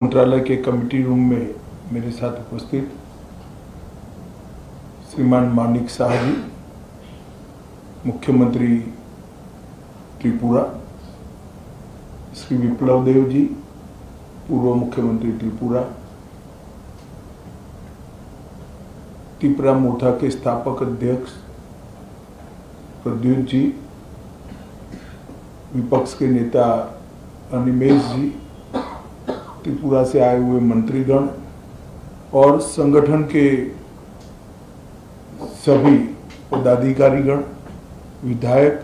मंत्रालय के committee room में मेरे साथ उपस्थित श्रीमान मानिक शाह जी, मुख्यमंत्री त्रिपुरा, श्री विप्लव देव जी, पूर्व मुख्यमंत्री त्रिपुरा, त्रिपुरा मोर्चा के स्थापक अध्यक्ष प्रद्युत जी, विपक्ष के नेता अनिमेश जी, त्रिपुरा से आए हुए मंत्रीगण और संगठन के सभी पदाधिकारीगण, विधायक,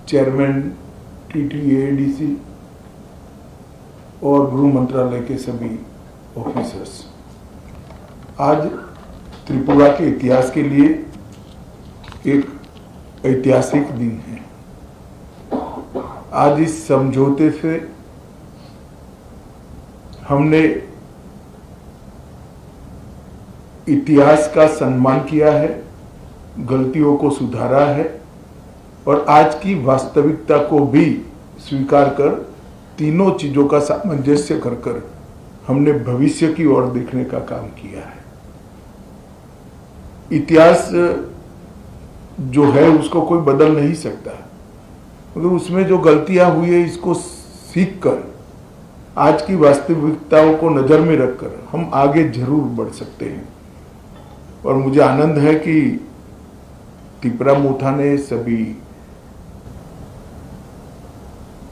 चेयरमैन TTADC और गृह मंत्रालय के सभी ऑफिसर्स। आज त्रिपुरा के इतिहास के लिए एक ऐतिहासिक दिन है। आज इस समझौते से हमने इतिहास का सम्मान किया है, गलतियों को सुधारा है और आज की वास्तविकता को भी स्वीकार कर तीनों चीजों का सामंजस्य कर हमने भविष्य की ओर देखने का काम किया है। इतिहास जो है उसको कोई बदल नहीं सकता, मगर उसमें जो गलतियां हुई है इसको सीखकर आज की वास्तविकताओं को नजर में रखकर हम आगे जरूर बढ़ सकते हैं। और मुझे आनंद है कि त्रिपुरा मोर्चा ने, सभी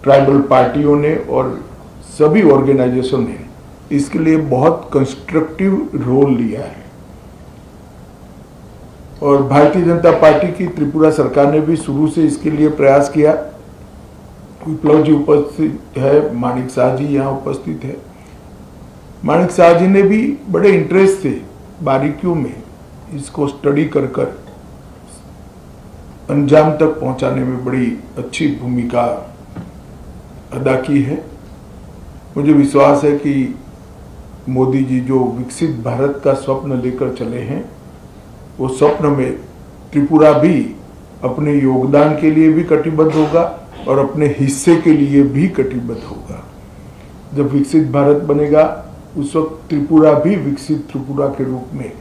ट्राइबल पार्टियों ने और सभी ऑर्गेनाइजेशन ने इसके लिए बहुत कंस्ट्रक्टिव रोल लिया है। और भारतीय जनता पार्टी की त्रिपुरा सरकार ने भी शुरू से इसके लिए प्रयास किया। विप्लव जी उपस्थित है, मानिक शाह जी यहाँ उपस्थित है। मानिक शाह जी ने भी बड़े इंटरेस्ट से बारीकियों में इसको स्टडी कर अंजाम तक पहुंचाने में बड़ी अच्छी भूमिका अदा की है। मुझे विश्वास है कि मोदी जी जो विकसित भारत का स्वप्न लेकर चले हैं, वो स्वप्न में त्रिपुरा भी अपने योगदान के लिए भी कटिबद्ध होगा और अपने हिस्से के लिए भी कटिबद्ध होगा। जब विकसित भारत बनेगा उस वक्त त्रिपुरा भी विकसित त्रिपुरा के रूप में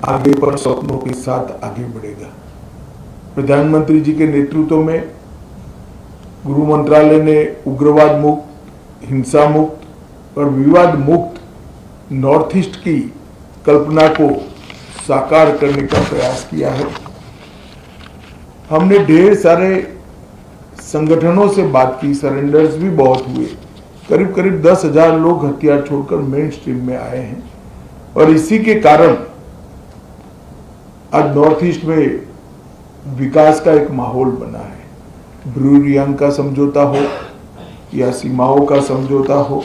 आगे पर स्वप्नों के साथ आगे बढ़ेगा। प्रधानमंत्री जी के नेतृत्व में गृह मंत्रालय ने उग्रवाद मुक्त, हिंसा मुक्त और विवाद मुक्त नॉर्थ ईस्ट की कल्पना को साकार करने का प्रयास किया है। हमने ढेर सारे संगठनों से बात की, सरेंडर्स भी बहुत हुए। करीब करीब 10,000 लोग हथियार छोड़कर मेन स्ट्रीम में आए हैं और इसी के कारण आज नॉर्थ ईस्ट में विकास का एक माहौल बना है। ब्रू रियांग का समझौता हो या सीमाओं का समझौता हो,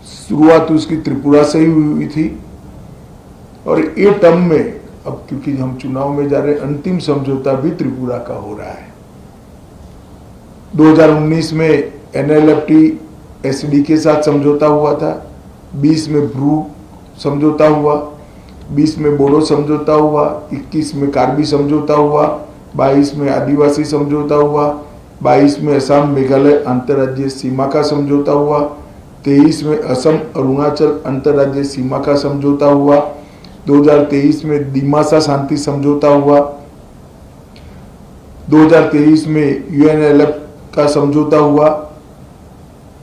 शुरुआत उसकी त्रिपुरा से ही हुई थी और ये टर्म में अब क्योंकि हम चुनाव में जा रहे हैं, अंतिम समझौता भी त्रिपुरा का हो रहा है। 2019 में NLFT SD के साथ समझौता हुआ था, 20 में ब्रू समझौता हुआ, 20 में बोडो समझौता हुआ, 21 में कार्बी समझौता हुआ, 22 में आदिवासी समझौता हुआ, 22 में असम मेघालय अंतर्राज्यीय सीमा का समझौता हुआ, 23 में असम अरुणाचल अंतर्राज्यीय सीमा का समझौता हुआ, 2023 में दिमासा शांति समझौता हुआ, 2023 में UNLF का समझौता हुआ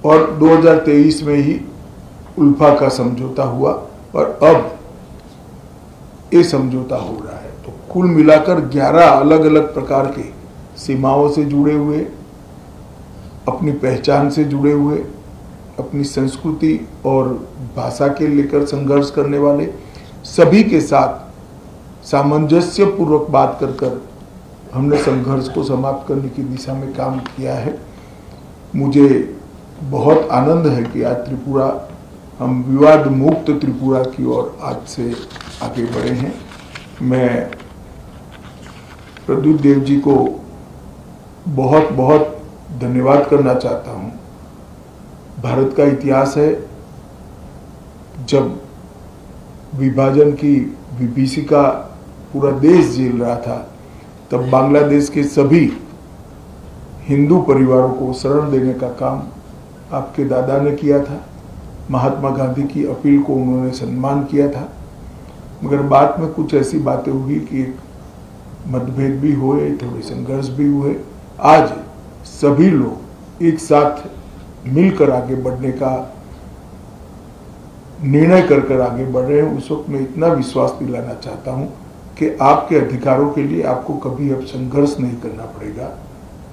और 2023 में ही उल्फा का समझौता हुआ और अब ये समझौता हो रहा है। तो कुल मिलाकर 11 अलग अलग प्रकार के सीमाओं से जुड़े हुए, अपनी पहचान से जुड़े हुए, अपनी संस्कृति और भाषा के लेकर संघर्ष करने वाले सभी के साथ सामंजस्य पूर्वक बात कर हमने संघर्ष को समाप्त करने की दिशा में काम किया है। मुझे बहुत आनंद है कि आज त्रिपुरा, हम विवाद मुक्त त्रिपुरा की ओर आज से आगे बढ़े हैं। मैं प्रद्युत देव जी को बहुत बहुत धन्यवाद करना चाहता हूं। भारत का इतिहास है, जब विभाजन की विभीषिका पूरा देश झेल रहा था, तब बांग्लादेश के सभी हिंदू परिवारों को शरण देने का काम आपके दादा ने किया था। महात्मा गांधी की अपील को उन्होंने सम्मान किया था, मगर बाद में कुछ ऐसी बातें हुई कि मतभेद भी हुए, थोड़े संघर्ष भी हुए। आज सभी लोग एक साथ मिलकर आगे बढ़ने का निर्णय कर आगे बढ़ रहे हैं। उस वक्त मैं इतना विश्वास दिलाना चाहता हूं कि आपके अधिकारों के लिए आपको कभी अब संघर्ष नहीं करना पड़ेगा।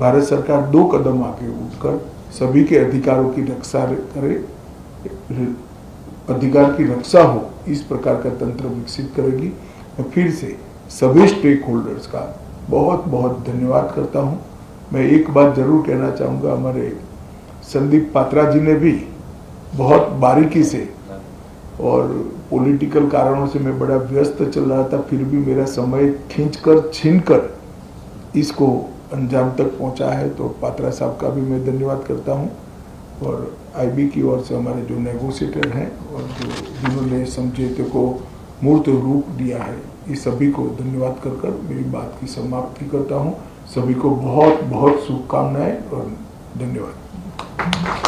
भारत सरकार 2 कदम आगे उठकर सभी के अधिकारों की रक्षा करे, अधिकार की रक्षा हो, इस प्रकार का तंत्र विकसित करेगी। मैं फिर से सभी स्टेक होल्डर्स का बहुत बहुत धन्यवाद करता हूं। मैं एक बात जरूर कहना चाहूँगा, हमारे संदीप पात्रा जी ने भी बहुत बारीकी से, और पॉलिटिकल कारणों से मैं बड़ा व्यस्त चल रहा था, फिर भी मेरा समय खींचकर छीनकर इसको अंजाम तक पहुंचा है, तो पात्रा साहब का भी मैं धन्यवाद करता हूं। और आईबी की ओर से हमारे जो नेगोशिएटर हैं और जिन्होंने समझौते को मूर्त रूप दिया है, ये सभी को धन्यवाद कर मेरी बात की समाप्ति करता हूं। सभी को बहुत बहुत शुभकामनाएं और धन्यवाद।